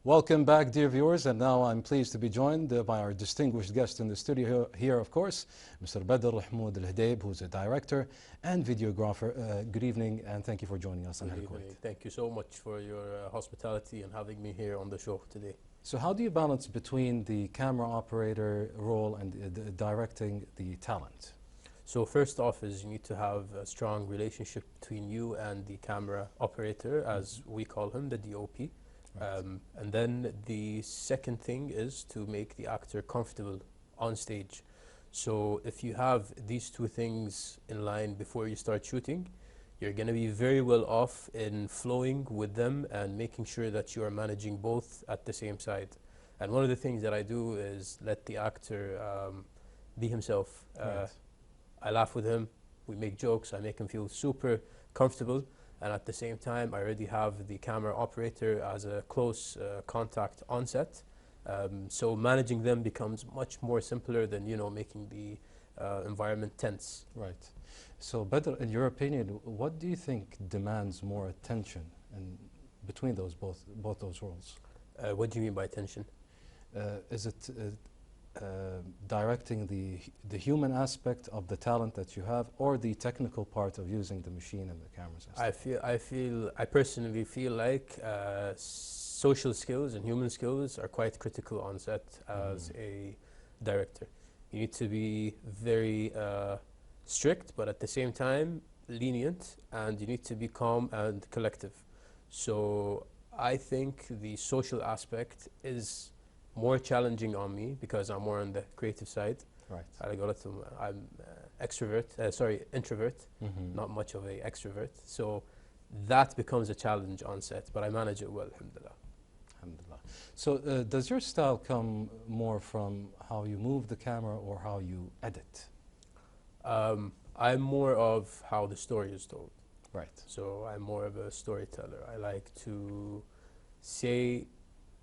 Welcome back, dear viewers, and now I'm pleased to be joined by our distinguished guest in the studio here, of course, Mr. Bader Alhudaib, who's a director and videographer. Good evening, and thank you for joining us on On Hala Kuwait. Thank you so much for your hospitality and having me here on the show today. So how do you balance between the camera operator role and directing the talent? So first off is you need to have a strong relationship between you and the camera operator, as we call him, the DOP. Right. And then the second thing is to make the actor comfortable on stage. So if you have these two things in line before you start shooting, you're going to be very well off in flowing with them and making sure that you are managing both at the same side. And one of the things that I do is let the actor be himself. Right. I laugh with him, we make jokes, I make him feel super comfortable, and at the same time I already have the camera operator as a close contact on set. So managing them becomes much more simpler than, you know, making the environment tense. Right. So Badr, in your opinion, what do you think demands more attention between both those roles? What do you mean by attention? Is it directing the human aspect of the talent that you have, or the technical part of using the machine and the cameras and stuff? I personally feel like social skills and human skills are quite critical on set as a director. You need to be very strict, but at the same time lenient, and you need to be calm and collective. So I think the social aspect is more challenging on me because I'm more on the creative side. Right. I'm introvert, not much of a extrovert. So that becomes a challenge on set, but I manage it well, alhamdulillah. Alhamdulillah. So does your style come more from how you move the camera or how you edit? I'm more of how the story is told. Right. So I'm more of a storyteller. I like to say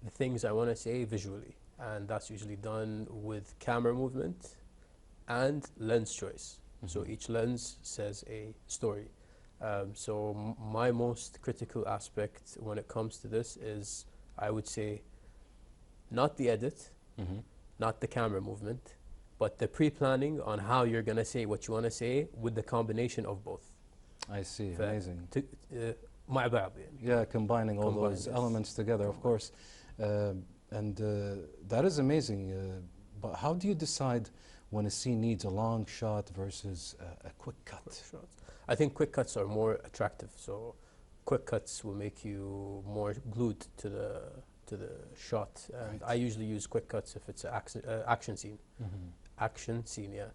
the things I want to say visually, and that's usually done with camera movement and lens choice. So each lens says a story. So my most critical aspect when it comes to this is, I would say, not the edit, not the camera movement, but the pre-planning on how you're going to say what you want to say with the combination of both. I see. Amazing. مع بعض يعني. Yeah, combining all those elements together, of course. And that is amazing. But how do you decide when a scene needs a long shot versus a quick cut? I think quick cuts are more attractive. So quick cuts will make you more glued to the shot. And I usually use quick cuts if it's an action scene. Action scene, yeah.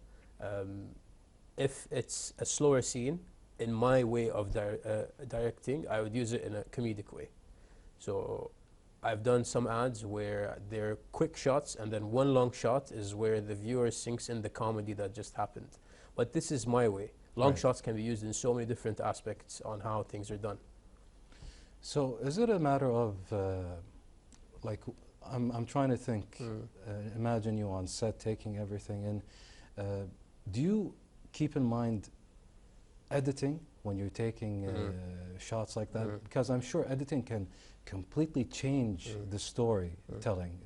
If it's a slower scene, in my way of directing, I would use it in a comedic way. So I've done some ads where they're quick shots and then one long shot is where the viewer sinks in the comedy that just happened. But this is my way. Long shots can be used in so many different aspects on how things are done. So is it a matter of, like, I'm trying to think, imagine you on set taking everything in. Do you keep in mind editing when you're taking shots like that? Because I'm sure editing can completely change the storytelling.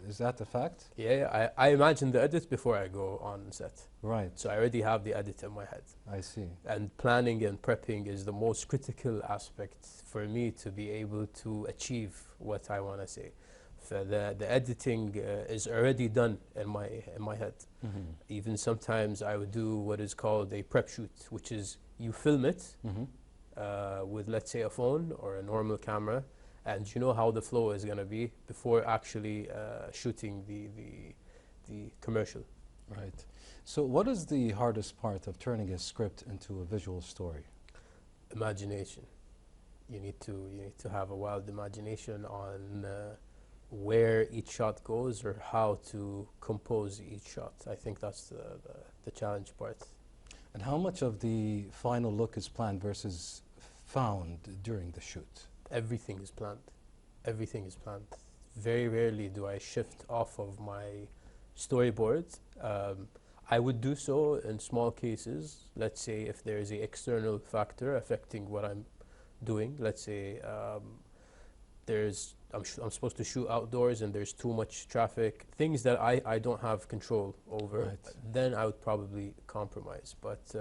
Is that a fact? Yeah, I imagine the edit before I go on set. Right. So I already have the edit in my head. I see. And planning and prepping is the most critical aspect for me to be able to achieve what I want to say. So the editing is already done in my head. Even sometimes I would do what is called a prep shoot, which is you film it with, let's say, a phone or a normal camera, and you know how the flow is going to be before actually shooting the commercial. Right. So what is the hardest part of turning a script into a visual story? Imagination. You need to have a wild imagination on where each shot goes or how to compose each shot. I think that's the challenge part. And how much of the final look is planned versus found during the shoot? Everything is planned. Everything is planned. Very rarely do I shift off of my storyboard. I would do so in small cases. Let's say if there is an external factor affecting what I'm doing. Let's say there's I'm supposed to shoot outdoors and there's too much traffic, things that I don't have control over, Right. then I would probably compromise. But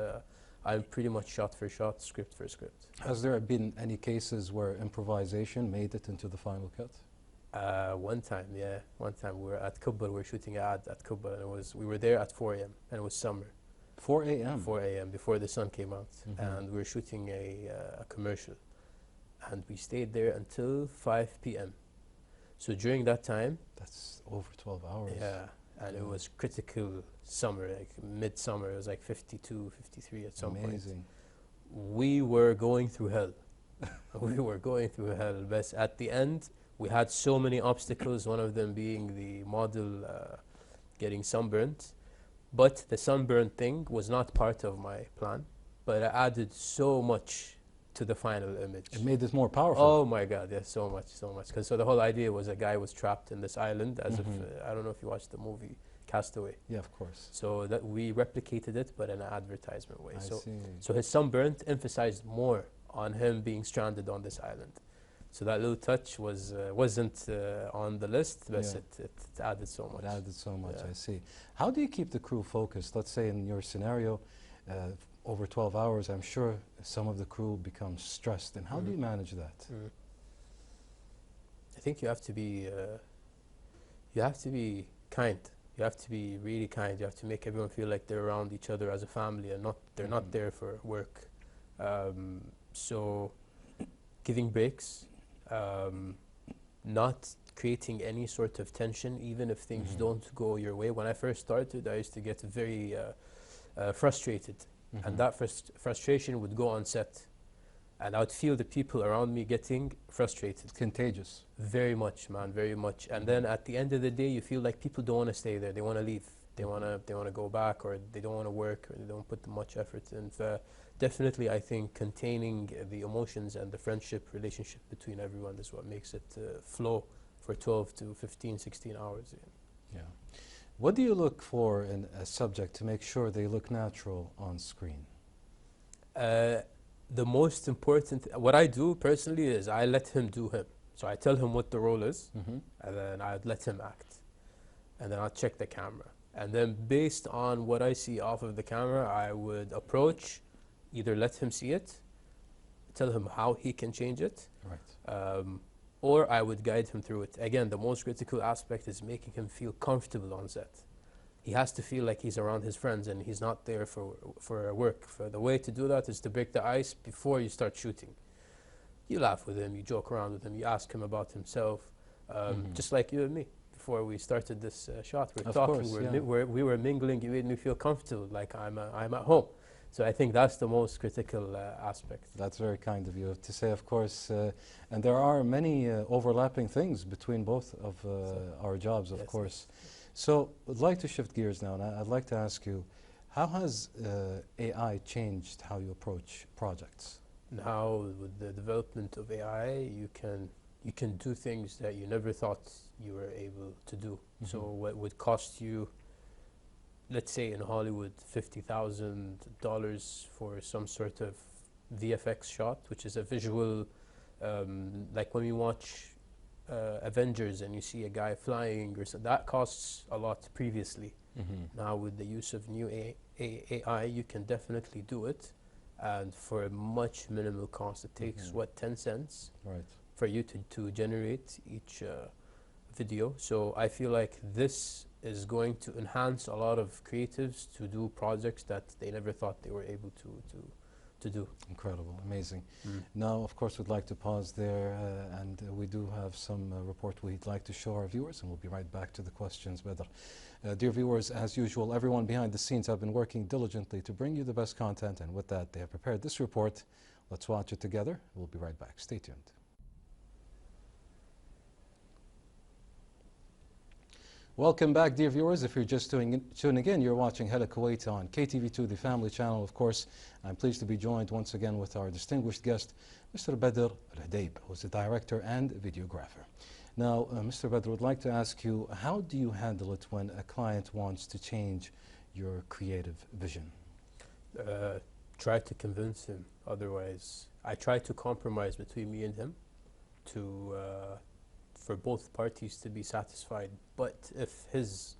I'm pretty much shot for shot, script for script. Has there been any cases where improvisation made it into the final cut? One time we were at Kubbal, we were shooting an ad at Kubbal, and we were there at 4 a.m. and it was summer. 4 a.m. 4 a.m. before the sun came out, Mhm. and we were shooting a commercial, and we stayed there until 5 p.m. So during that time, That's over 12 hours. yeah, and it Yeah. was critical summer, like midsummer. It was like 52, 53 at some point. Amazing. We were going through hell. We were going through hell. But at the end, we had so many obstacles. One of them being the model getting sunburnt. But the sunburn thing was not part of my plan. But it added so much to the final image. It made it more powerful. Oh my God, yes, so much, so much. Because so the whole idea was a guy was trapped in this island, as if I don't know if you watched the movie Castaway. Yeah, of course. So that we replicated it, but in an advertisement way. I So see. so his sunburnt emphasized more on him being stranded on this island. So that little touch wasn't on the list, but Yeah. it added so much. It added so much, Yeah. I see. How do you keep the crew focused? Let's say in your scenario, over 12 hours, I'm sure some of the crew becomes stressed. And how do you manage that? I think you have to be kind. You have to be really kind. You have to make everyone feel like they're around each other as a family and they're not there for work. So giving breaks, not creating any sort of tension, even if things don't go your way. When I first started, I used to get very frustrated, and that frustration would go on set, and I would feel the people around me getting frustrated. It's contagious. Very much, man, very much. And then at the end of the day, you feel like people don't want to stay there. They want to leave. They want to go back, or they don't want to work, or they don't put much effort in. Definitely, I think containing the emotions and the friendship relationship between everyone is what makes it flow for 12 to 15, 16 hours. Yeah. What do you look for in a subject to make sure they look natural on screen? The most important, what I do personally is I let him do him. So I tell him what the role is, and then I'd let him act. And then I'll check the camera. And then based on what I see off of the camera, I would approach, either let him see it, tell him how he can change it, Right. or I would guide him through it. Again, the most critical aspect is making him feel comfortable on set. He has to feel like he's around his friends and he's not there for work. The way to do that is to break the ice before you start shooting. You laugh with him, you joke around with him, you ask him about himself, just like you and me. Before we started this shot, we were talking, we were mingling. You made me feel comfortable, like I'm at home. So I think that's the most critical aspect. That's very kind of you to say, of course. And there are many overlapping things between both of our jobs, of course. So I'd like to shift gears now, and I'd like to ask you, how has AI changed how you approach projects? Now, with the development of AI, you can do things that you never thought you were able to do. So what would cost you, let's say in Hollywood, $50,000 for some sort of VFX shot, which is a visual, like when we watch Avengers and you see a guy flying, or so, that costs a lot previously. Now with the use of new AI, you can definitely do it, and for a much minimal cost. It takes, 10 cents for you to generate each video. So I feel like this is going to enhance a lot of creatives to do projects that they never thought they were able to do. Incredible, amazing. Now, of course, we'd like to pause there, and we do have some report we'd like to show our viewers, and we'll be right back to the questions, Bader. Dear viewers, as usual, everyone behind the scenes have been working diligently to bring you the best content, and with that, they have prepared this report. Let's watch it together. We'll be right back. Stay tuned. Welcome back, dear viewers. If you're just tuning in, you're watching Hala Kuwait on KTV2, the family channel, of course. I'm pleased to be joined once again with our distinguished guest, Mr. Bader Alhudaib, who's the director and videographer. Now, Mr. Bader, would like to ask you, how do you handle it when a client wants to change your creative vision? Try to convince him. Otherwise, I try to compromise between me and him to for both parties to be satisfied. But if his,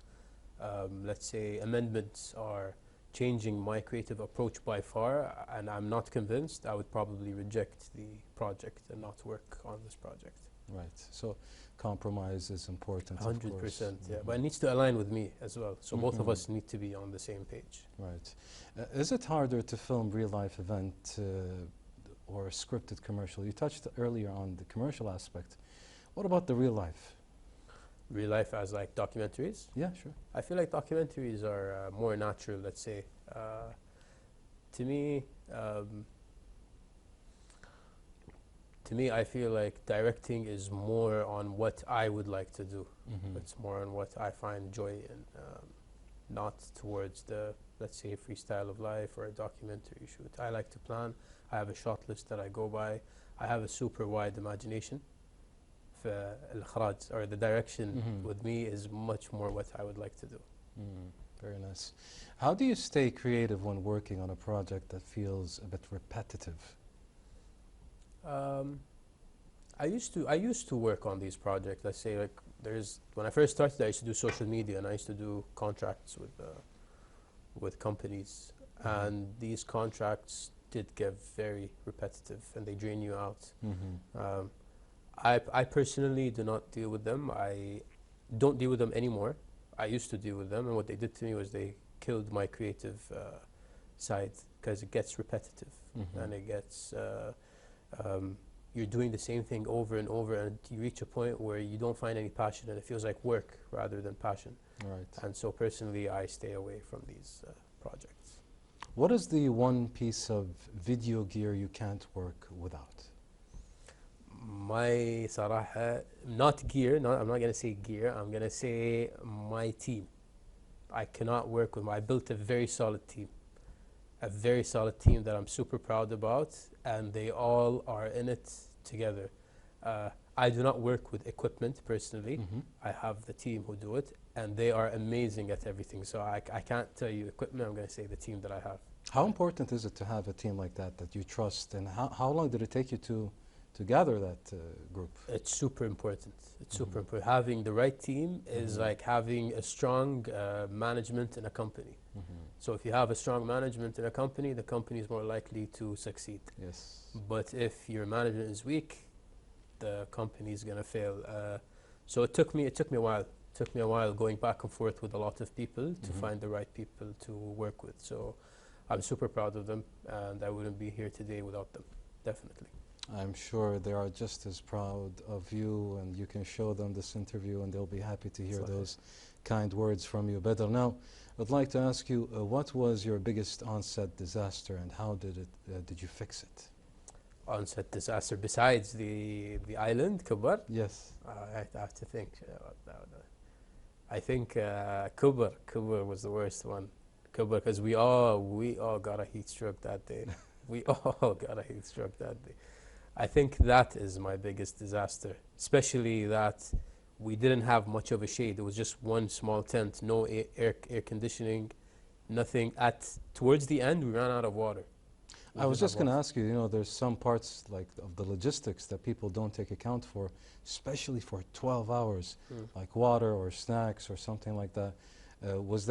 let's say, amendments are changing my creative approach by far, and I'm not convinced, I would probably reject the project and not work on this project. Right. So compromise is important. 100%, yeah. But it needs to align with me as well. So both of us need to be on the same page. Right. Is it harder to film real-life event or a scripted commercial? You touched earlier on the commercial aspect. What about the real life? Real life as like documentaries? Yeah, sure. I feel like documentaries are more natural, let's say. To me, I feel like directing is more on what I would like to do. It's more on what I find joy in, not towards the, let's say, freestyle of life or a documentary shoot. I like to plan. I have a shot list that I go by. I have a super wide imagination. Or the direction with me is much more what I would like to do. Very nice. How do you stay creative when working on a project that feels a bit repetitive? I used to work on these projects. Let's say, like, when I first started, I used to do social media and I used to do contracts with companies, and these contracts did get very repetitive and they drain you out. I personally do not deal with them. I don't deal with them anymore. I used to deal with them, and what they did to me was they killed my creative side, because it gets repetitive and it gets you're doing the same thing over and over, and you reach a point where you don't find any passion and it feels like work rather than passion. Right. And so personally, I stay away from these projects. What is the one piece of video gear you can't work without? My صراحة, not gear, I'm not going to say gear, I'm going to say my team. I cannot work with I built a very solid team that I'm super proud about, and they all are in it together. I do not work with equipment personally. I have the team who do it, and they are amazing at everything. So I can't tell you equipment, I'm going to say the team that I have. How important is it to have a team like that you trust, and how long did it take you to gather that group? It's super important. It's super important. Having the right team is like having a strong management in a company. So if you have a strong management in a company, the company is more likely to succeed. Yes. But if your management is weak, the company is going to fail. So it took me a while. It took me a while going back and forth with a lot of people to find the right people to work with. So I'm super proud of them, and I wouldn't be here today without them, definitely. I'm sure they are just as proud of you, and you can show them this interview and they'll be happy to hear those kind words from you. Bader, now I'd like to ask you, what was your biggest on-set disaster and how did you fix it? On-set disaster besides the island, Kubar? Yes. I have to think about that. I think Kubar was the worst one. Kubar, because we all got a heat stroke that day. We all got a heat stroke that day. I think that is my biggest disaster, especially that we didn't have much of a shade. It was just one small tent, no air conditioning, nothing. Towards the end, we ran out of water. I was just going to ask you, there's some parts like of the logistics that people don't take account for, especially for 12 hours, like water or snacks or something like that. Was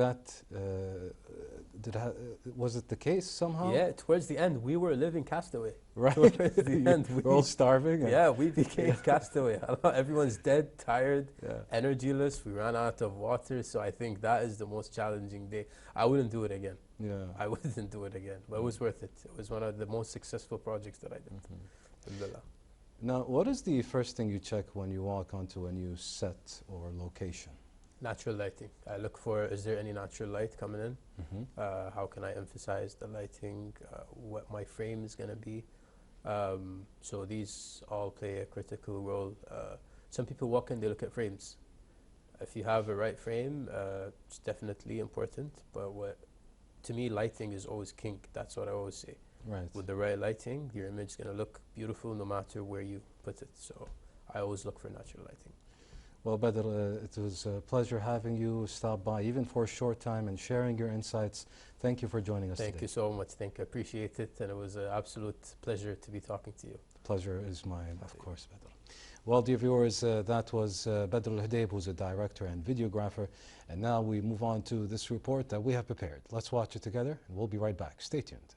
it the case somehow? Yeah, towards the end, we were living castaway. Right. Towards the end, we were all starving. Yeah, we became castaway. Everyone's dead, tired, energyless. We ran out of water. So I think that is the most challenging day. I wouldn't do it again. Yeah, I wouldn't do it again. But it was worth it. It was one of the most successful projects that I did. Now, what is the first thing you check when you walk onto a new set or location? Natural lighting. I look for, is there any natural light coming in? How can I emphasize the lighting? What my frame is going to be? So these all play a critical role. Some people walk in, they look at frames. If you have a right frame, it's definitely important. But to me, lighting is always king. That's what I always say. Right. With the right lighting, your image is going to look beautiful no matter where you put it. So I always look for natural lighting. Well, Bader, it was a pleasure having you stop by, even for a short time, and sharing your insights. Thank you for joining us today. Thank you so much. I appreciate it, and it was an absolute pleasure to be talking to you. Pleasure is mine, of course, Bader. Well, dear viewers, that was Bader Alhudaib, who's a director and videographer. And now we move on to this report that we have prepared. Let's watch it together, and we'll be right back. Stay tuned.